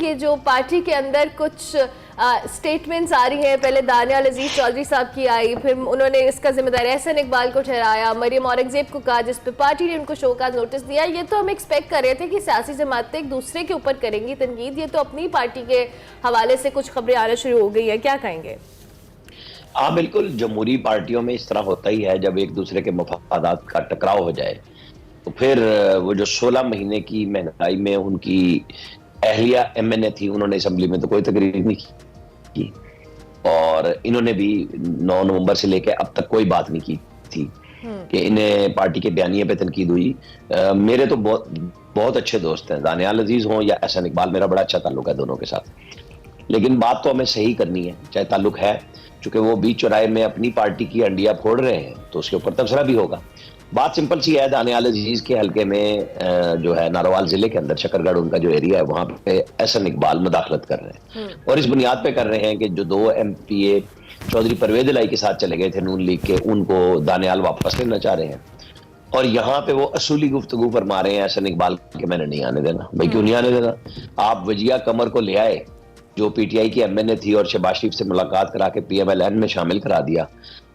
یہ جو پارٹی کے اندر کچھ سٹیٹمنٹس آ رہی ہیں، پہلے دانیال عزیز چودھری صاحب کی آئی، پھر انہوں نے اس کا ذمہ دار احسن اقبال کو ٹھہرایا، مریم اورنگزیب کو کہا، جس پہ پارٹی نے ان کو شو کاز نوٹس دیا. یہ تو ہم ایکسپیکٹ کر رہے تھے کہ سیاسی جماعتیں ایک دوسرے کے اوپر کریں گی تنقید. یہ تو اپنی پارٹی کے حوالے سے کچھ خبریں آنا شروع ہو گئی ہیں، کیا کہیں گے؟ ہاں بالکل، جمہوری پارٹیوں میں اس طرح ہوتا ہی ہے. جب ایک دوسرے کے مفادات کا ٹکراؤ ہو جائے تو پھر وہ جو 16 مہینے کی مہنگائی میں ان کی اہلیہ ایم این اے تھی، انہوں نے اسمبلی میں تو کوئی تقریر نہیں کی، اور انہوں نے بھی 9 نومبر سے لے کے اب تک کوئی بات نہیں کی تھی کہ انہیں پارٹی کے بیانیے پہ تنقید ہوئی. میرے تو بہت اچھے دوست ہیں، دانیال عزیز ہوں یا احسن اقبال، میرا بڑا اچھا تعلق ہے دونوں کے ساتھ. لیکن بات تو ہمیں صحیح کرنی ہے، چاہے تعلق ہے، چونکہ وہ بیچ چوراہے میں اپنی پارٹی کی انڈیا پھوڑ رہے ہیں تو اس کے اوپر تبصرہ بھی ہوگا. بات سمپل سی ہے، دانیال عزیز کے حلقے میں جو ہے ناروال ضلع کے اندر شکر گڑھ ان کا جو ایریا ہے، وہاں پہ احسن اقبال مداخلت کر رہے ہیں، اور اس بنیاد پہ کر رہے ہیں کہ جو 2 ایم پی اے چودھری پرویز الہی کے ساتھ چلے گئے تھے نون لیگ کے، ان کو دانیال واپس لینا چاہ رہے ہیں. اور یہاں پہ وہ اصولی گفتگو فرما رہے ہیں احسن اقبال کہ میں نے نہیں آنے دینا. بھائی کیوں نہیں آنے دینا؟ آپ وجیہ قمر کو لے آئے جو پی ٹی آئی کی ایم این اے تھی، اور شہباز شریف سے ملاقات کرا کے پی ایم ایل این میں شامل کرا دیا.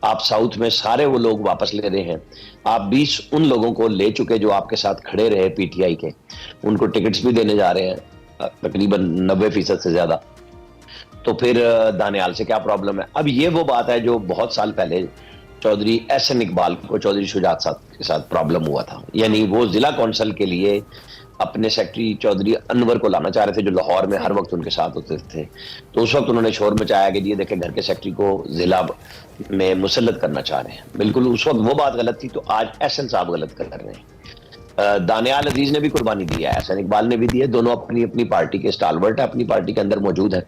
آپ ساؤتھ میں سارے وہ لوگ واپس لے رہے ہیں. آپ 20 ان لوگوں کو لے چکے جو آپ کے ساتھ کھڑے رہے پی ٹی آئی کے، ان کو ٹکٹس بھی دینے جا رہے ہیں تقریباً 90% سے زیادہ. تو پھر دانیال سے کیا پرابلم ہے؟ اب یہ وہ بات ہے جو بہت سال پہلے چودھری احسن اقبال کو چودھری شجاعت صاحب کے ساتھ پرابلم ہوا تھا. یعنی وہ ضلع کونسل کے لیے اپنے سیکٹری چودھری انور کو لانا چاہ رہے تھے جو لاہور میں ہر وقت ان کے ساتھ ہوتے تھے. تو اس وقت انہوں نے شور مچایا کہ یہ دیکھیں گھر کے سیکٹری کو ضلع میں مسلط کرنا چاہ رہے ہیں. بالکل اس وقت وہ بات غلط تھی، تو آج احسن صاحب غلط کر رہے ہیں. دانیال عزیز نے بھی قربانی دی ہے، احسن اقبال نے بھی دی ہے، دونوں اپنی اپنی پارٹی کے اسٹالورٹ ہیں، اپنی پارٹی کے اندر موجود ہیں.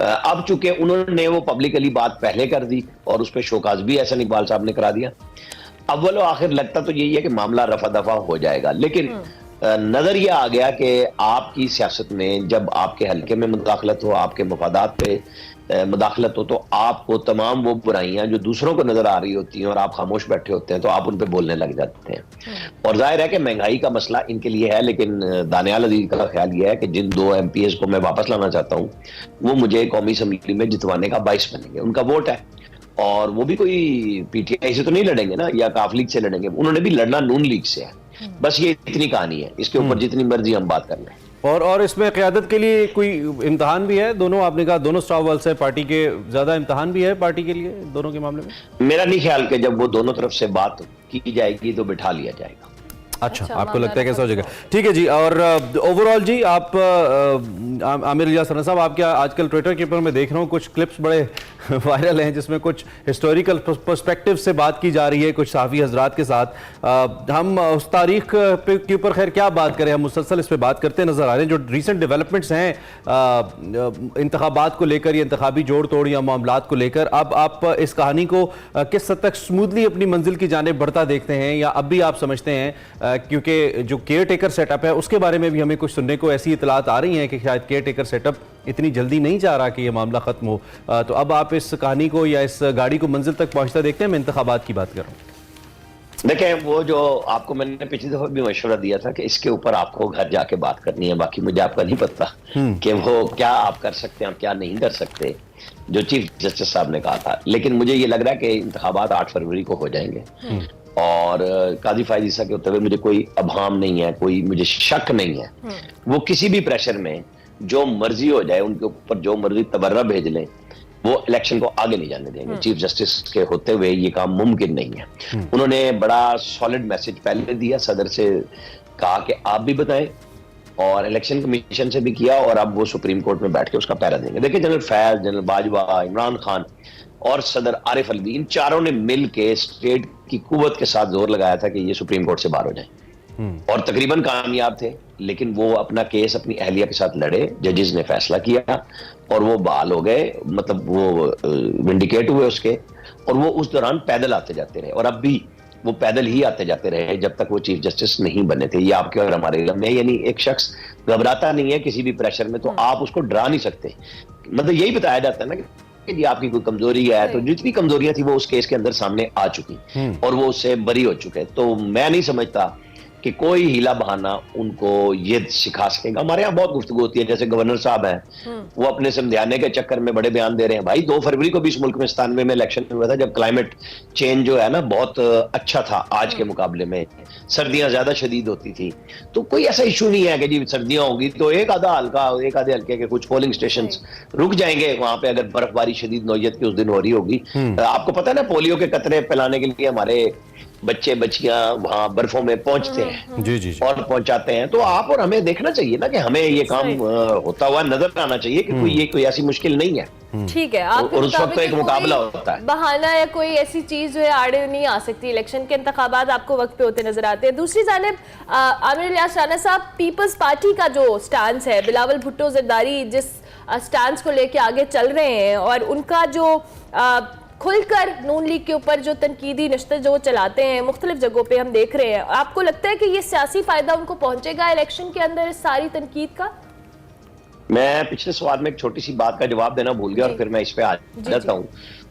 اب چونکہ انہوں نے وہ پبلکلی بات پہلے کر دی اور اس پہ شوکاز بھی احسن اقبال صاحب نے کرا دیا، اول و آخر لگتا تو یہی ہے کہ معاملہ رفع دفع ہو جائے گا. لیکن نظر یہ آ گیا کہ آپ کی سیاست میں جب آپ کے حلقے میں مداخلت ہو، آپ کے مفادات پہ مداخلت ہو، تو آپ کو تمام وہ برائیاں جو دوسروں کو نظر آ رہی ہوتی ہیں اور آپ خاموش بیٹھے ہوتے ہیں تو آپ ان پہ بولنے لگ جاتے ہیں. اور ظاہر ہے کہ مہنگائی کا مسئلہ ان کے لیے ہے، لیکن دانیال عزیز کا خیال یہ ہے کہ جن 2 ایم پی ایز کو میں واپس لانا چاہتا ہوں وہ مجھے قومی اسمبلی میں جتوانے کا باعث بنیں گے. ان کا ووٹ ہے، اور وہ بھی کوئی پی ٹی آئی سے تو نہیں لڑیں گے نا، یا کاف لیگ سے لڑیں گے. انہوں نے بھی لڑنا نون لیگ سے ہے. بس یہ اتنی کہانی ہے، اس کے اوپر جتنی مرضی ہم بات کر لیں. اور اس میں قیادت کے لیے کوئی امتحان بھی ہے؟ دونوں آپ نے کہا دونوں سٹار والس ہیں پارٹی کے، زیادہ امتحان بھی ہے پارٹی کے لیے دونوں کے معاملے میں؟ میرا نہیں خیال کہ جب وہ دونوں طرف سے بات کی جائے گی تو بٹھا لیا جائے گا. اچھا، آپ کو لگتا ہے کیسا ہو جائے گا؟ ٹھیک ہے جی. اور اوورآل جی آپ عامر الیاس رنا صاحب، آپ کیا آج کل ٹویٹر کے اوپر میں دیکھ رہا ہوں کچھ کلپس بڑے وائرل ہیں جس میں کچھ ہسٹوریکل پرسپیکٹیو سے بات کی جا رہی ہے کچھ صحافی حضرات کے ساتھ. ہم اس تاریخ کے اوپر خیر کیا بات کریں، ہم مسلسل اس پہ بات کرتے نظر آ رہے ہیں. جو ریسنٹ ڈیولپمنٹس ہیں انتخابات کو لے کر یا انتخابی جوڑ توڑ یا معاملات کو لے کر، اب آپ اس کہانی کو کس حد تک سموتھلی اپنی منزل کی جانب بڑھتا دیکھتے ہیں، یا اب بھی آپ سمجھتے ہیں کیونکہ جو کیئر ٹیکر سیٹ اپ ہے اس کے بارے میں بھی ہمیں کچھ سننے کو ایسی اطلاعات آ رہی ہیں کہ شاید کیئر ٹیکر سیٹ اپ اتنی جلدی نہیں چاہ رہا کہ یہ معاملہ ختم ہو، تو اب آپ اس کہانی کو یا اس گاڑی کو منزل تک پہنچتا دیکھتے ہیں؟ میں انتخابات کی بات کر رہا ہوں. دیکھیں، وہ جو آپ کو میں نے پچھلی دفعہ بھی مشورہ دیا تھا کہ اس کے اوپر آپ کو گھر جا کے بات کرنی ہے، باقی مجھے آپ کا نہیں پتا کہ وہ کیا آپ کر سکتے ہیں اور کیا نہیں کر سکتے، جو چیف جسٹس صاحب نے کہا تھا. لیکن مجھے یہ لگ رہا ہے کہ انتخابات 8 فروری کو ہو جائیں گے، اور قاضی فائز عیسیٰ کے ہوتے ہوئے مجھے کوئی ابہام نہیں ہے، کوئی مجھے شک نہیں ہے. وہ کسی بھی پریشر میں جو مرضی ہو جائے، ان کے اوپر جو مرضی تبرہ بھیج لیں، وہ الیکشن کو آگے نہیں جانے دیں گے. چیف جسٹس کے ہوتے ہوئے یہ کام ممکن نہیں ہے. انہوں نے بڑا سالڈ میسج پہلے دیا، صدر سے کہا کہ آپ بھی بتائیں، اور الیکشن کمیشن سے بھی کیا، اور اب وہ سپریم کورٹ میں بیٹھ کے اس کا پہرا دیں گے. دیکھیں، جنرل فیض، جنرل باجوہ، عمران خان اور صدر عارف الوی، ان چاروں نے مل کے اسٹیٹ کی قوت کے ساتھ زور لگایا تھا کہ یہ سپریم کورٹ سے باہر ہو جائیں، اور تقریباً کامیاب تھے. لیکن وہ اپنا کیس اپنی اہلیہ کے ساتھ لڑے، ججز نے فیصلہ کیا اور وہ بحال ہو گئے، مطلب وہ ونڈیکیٹ ہوئے اس کے، اور وہ اس دوران پیدل آتے جاتے رہے، اور اب بھی وہ پیدل ہی آتے جاتے رہے جب تک وہ چیف جسٹس نہیں بنے تھے. یہ آپ کے اور ہمارے علم میں، یعنی ایک شخص گھبراتا نہیں ہے کسی بھی پریشر میں تو آپ اس کو ڈرا نہیں سکتے. مطلب یہی بتایا جاتا ہے نا کہ جی آپ کی کوئی کمزوری ہے، تو جتنی کمزوریاں تھی وہ اس کیس کے اندر سامنے آ چکی اور وہ اس سے بری ہو چکے. تو میں نہیں سمجھتا کہ کوئی ہیلا بہانا ان کو یہ سکھا سکے گا. ہمارے یہاں بہت گفتگو ہوتی ہے, جیسے گورنر صاحب ہیں وہ اپنے سمجھانے کے چکر میں بڑے بیان دے رہے ہیں. بھائی 2 فروری کو بھی اس ملک میں 97 میں الیکشن ہوا تھا, جب کلائمیٹ چینج جو ہے نا بہت اچھا تھا آج کے مقابلے میں, سردیاں زیادہ شدید ہوتی تھی. تو کوئی ایسا ایشو نہیں ہے کہ جی سردیاں ہوگی تو ایک آدھا ہلکے کے کچھ پولنگ اسٹیشنز رک جائیں گے وہاں پہ, اگر برف باری شدید نوعیت کی اس دن ہو رہی ہوگی. آپ کو پتا ہے نا پولیو کے قطرے پلانے کے لیے ہمارے بچے بچیاں وہاں برفوں میں پہنچتے ہیں جی اور پہنچاتے ہیں. تو آپ اور ہمیں دیکھنا چاہیے نا کہ ہمیں یہ کام ہوتا ہوا نظر آنا چاہیے کہ کوئی ایسی مشکل نہیں ہے. ٹھیک ہے, آپ اور اس وقت تو ایک مقابلہ ہوتا ہے, بہانہ یا کوئی ایسی چیز جو ہے آڑے نہیں آ سکتی. الیکشن کے انتخابات آپ کو وقت پہ ہوتے نظر آتے ہیں. دوسری جانب عامر الیاس رانا صاحب, پیپلز پارٹی کا جو سٹانس ہے, بلاول بھٹو زرداری جس سٹانس کو لے کے آگے چل رہے ہیں, اور ان کا جو کھل کر نون لیگ کے اوپر جو تنقیدی نشست جو چلاتے ہیں مختلف جگہوں پہ ہم دیکھ رہے ہیں, آپ کو لگتا ہے کہ یہ سیاسی فائدہ ان کو پہنچے گا الیکشن کے اندر اس ساری تنقید کا؟ میں پچھلے سوال میں ایک چھوٹی سی بات کا جواب دینا بھول گیا اور پھر میں اس پہ آ جاتا ہوں.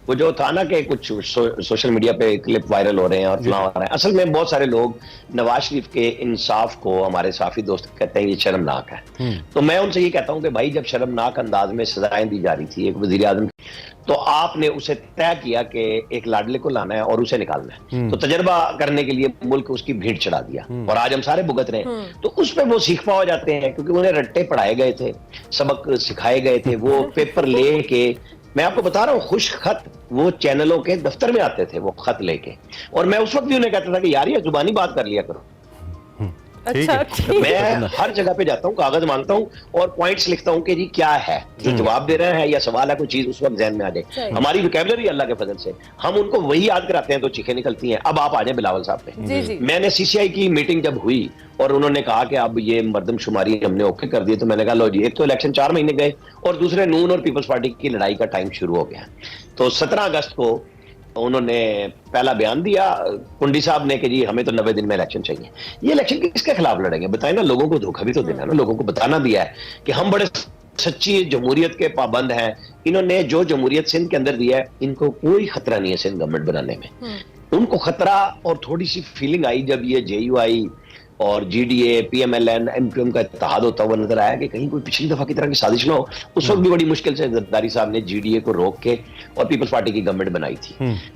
وہ جو تھا نا کہ کچھ سوشل میڈیا پہ کلپ وائرل ہو رہے ہیں اور فلاں ہو رہے ہیں, اصل میں بہت سارے لوگ نواز شریف کے انصاف کو, ہمارے صحافی دوست کہتے ہیں یہ شرمناک ہے. تو میں ان سے یہ کہتا ہوں کہ بھائی جب شرمناک انداز میں سزائیں دی جا رہی تھی ایک وزیر اعظم کی, تو آپ نے اسے طے کیا کہ ایک لاڈلے کو لانا ہے اور اسے نکالنا ہے, تو تجربہ کرنے کے لیے ملک اس کی بھیڑ چڑھا دیا اور آج ہم سارے بھگت رہے ہیں. تو اس پہ وہ سیکھ پا ہو جاتے ہیں کیونکہ انہیں رٹے پڑھائے گئے تھے, سبق سکھائے گئے تھے, وہ پیپر لے کے, میں آپ کو بتا رہا ہوں خوش خط وہ چینلوں کے دفتر میں آتے تھے وہ خط لے کے, اور میں اس وقت بھی انہیں کہتا تھا کہ یار یہ زبانی بات کر لیا کرو. میں ہر جگہ پہ جاتا ہوں, کاغذ مانگتا ہوں اور پوائنٹس لکھتا ہوں کہ جی کیا ہے جو جواب دے رہے ہیں یا سوال ہے, کوئی چیز اس وقت ذہن میں آ جائے. ہماری ویکیبلری اللہ کے فضل سے ہم ان کو وہی یاد کراتے ہیں تو چیخیں نکلتی ہیں. اب آپ آ جائیں بلاول صاحب پہ. میں نے سی سی آئی کی میٹنگ جب ہوئی اور انہوں نے کہا کہ اب یہ مردم شماری ہم نے اوکے کر دی, تو میں نے کہا لو جی, ایک تو الیکشن 4 مہینے گئے اور دوسرے نون اور پیپلز پارٹی کی لڑائی کا ٹائم شروع ہو گیا. تو 17 اگست کو انہوں نے پہلا بیان دیا کنڈی صاحب نے کہ جی ہمیں تو 90 دن میں الیکشن چاہیے. یہ الیکشن کس کے خلاف لڑیں گے بتائیں نا, لوگوں کو دھوکہ بھی تو دینا ہے نا, لوگوں کو بتانا بھی ہے کہ ہم بڑے سچی جمہوریت کے پابند ہیں. انہوں نے جو جمہوریت سندھ کے اندر دیا ہے, ان کو کوئی خطرہ نہیں ہے سندھ گورنمنٹ بنانے میں. ان کو خطرہ اور تھوڑی سی فیلنگ آئی جب یہ جے یو آئی اور G D A, P M L N, M Q M کا اتحاد ہوتا ہوا نظر آیا کہ کہیں کوئی پچھلی دفعہ کی طرح کی سازش نہ ہو. اس وقت بھی بڑی مشکل سے زرداری صاحب نے جی ڈی اے کو روک کے اور پیپلز پارٹی کی گورنمنٹ بنائی تھی.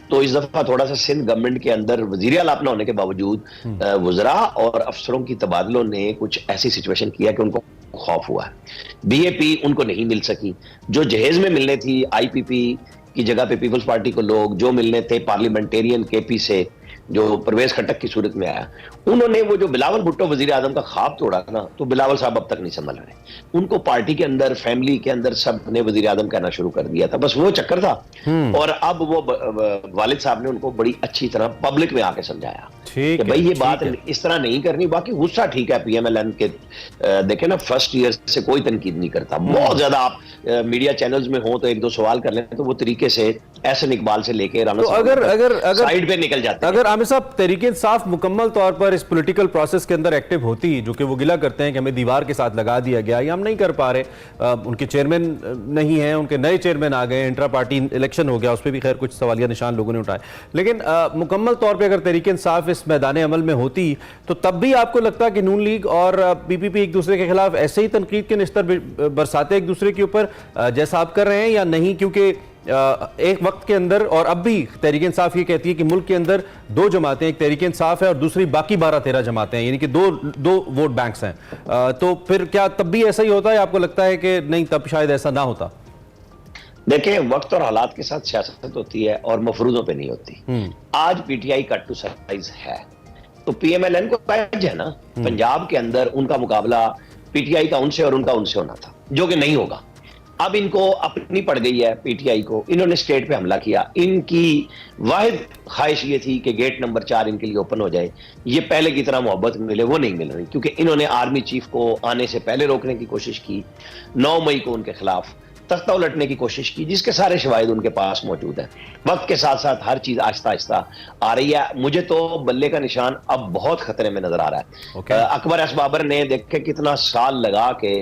تو اس دفعہ تھوڑا سا سندھ گورنمنٹ کے اندر وزیر اعلیٰ نہ ہونے کے باوجود وزراء اور افسروں کی تبادلوں نے کچھ ایسی سچویشن کیا کہ ان کو خوف ہوا ہے. بی اے پی ان کو نہیں مل سکی, جو جہیز میں ملنے تھی آئی پی پی کی جگہ پہ پیپلز پارٹی کو لوگ جو ملنے تھے پارلیمنٹیرین کے پی سے, جو پرویز کھٹک کی صورت میں آیا, انہوں نے وہ جو بلاول بھٹو وزیر اعظم کا خواب توڑا نا, تو بلاول صاحب اب تک نہیں سنبھل رہے. ان کو پارٹی کے اندر, فیملی کے اندر سب نے وزیر اعظم کہنا شروع کر دیا تھا, بس وہ چکر تھا. اور اب وہ والد صاحب نے ان کو بڑی اچھی طرح پبلک میں آ کے سمجھایا کہ بھائی یہ بات اس طرح نہیں کرنی. باقی غصہ ٹھیک ہے, پی ایم ایل این کے دیکھیں نا فرسٹ ایئر سے کوئی تنقید نہیں کرتا. بہت زیادہ آپ میڈیا چینلز میں ہوں تو 1-2 سوال کر لیں تو وہ طریقے سے احسن اقبال سے لے کے رانا صاحب سائیڈ پہ نکل جاتے ہیں. اگر عامر صاحب تحریک انصاف مکمل طور پر اس پولیٹیکل پروسیس کے اندر ایکٹیو ہوتی, جو کہ وہ گلہ کرتے ہیں کہ ہمیں دیوار کے ساتھ لگا دیا گیا یا ہم نہیں کر پا رہے, ان کے چیئرمین نہیں ہیں, ان کے نئے چیئرمین آ گئے, انٹرا پارٹی الیکشن ہو گیا, اس پہ بھی خیر کچھ سوالیہ نشان لوگوں نے اٹھائے, لیکن مکمل طور پہ اگر تحریک انصاف اس میدان عمل میں ہوتی تو تب بھی آپ کو لگتا کہ نون لیگ اور پی پی پی ایک دوسرے کے خلاف ایسے ہی تنقید کے نشتر برساتے ایک دوسرے کے اوپر جیسا آپ کر رہے ہیں, یا نہیں؟ کیونکہ ایک وقت کے اندر, اور اب بھی تحریک انصاف یہ کہتی ہے کہ ملک کے اندر 2 جماعتیں, ایک تحریک انصاف ہے اور دوسری باقی 12-13 جماعتیں ہیں, یعنی کہ دو ووٹ بینکس ہیں. تو پھر کیا تب بھی ایسا ہی ہوتا ہے, آپ کو لگتا ہے کہ نہیں تب شاید ایسا نہ ہوتا؟ دیکھیں وقت اور حالات کے ساتھ سیاست ہوتی ہے اور مفروضوں پہ نہیں ہوتی. آج P T I cut to size ہے تو پی ایم ایل این کو پیج ہے نا, پنجاب کے اندر ان کا مقابلہ پی ٹی آئی کا ان سے اور ان کا ان سے ہونا تھا, جو کہ نہیں ہوگا. اب ان کو اپنی پڑ گئی ہے پی ٹی آئی کو, انہوں نے اسٹیٹ پہ حملہ کیا. ان کی واحد خواہش یہ تھی کہ گیٹ نمبر 4 ان کے لیے اوپن ہو جائے, یہ پہلے کی طرح محبت ملے, وہ نہیں مل رہی کیونکہ انہوں نے آرمی چیف کو آنے سے پہلے روکنے کی کوشش کی. 9 مئی کو ان کے خلاف تختہ الٹنے کی کوشش کی, جس کے سارے شواہد ان کے پاس موجود ہیں. وقت کے ساتھ ساتھ ہر چیز آہستہ آہستہ آ رہی ہے. مجھے تو بلے کا نشان اب بہت خطرے میں نظر آ رہا ہے. اکبر ایس بابر نے دیکھے کتنا سال لگا کے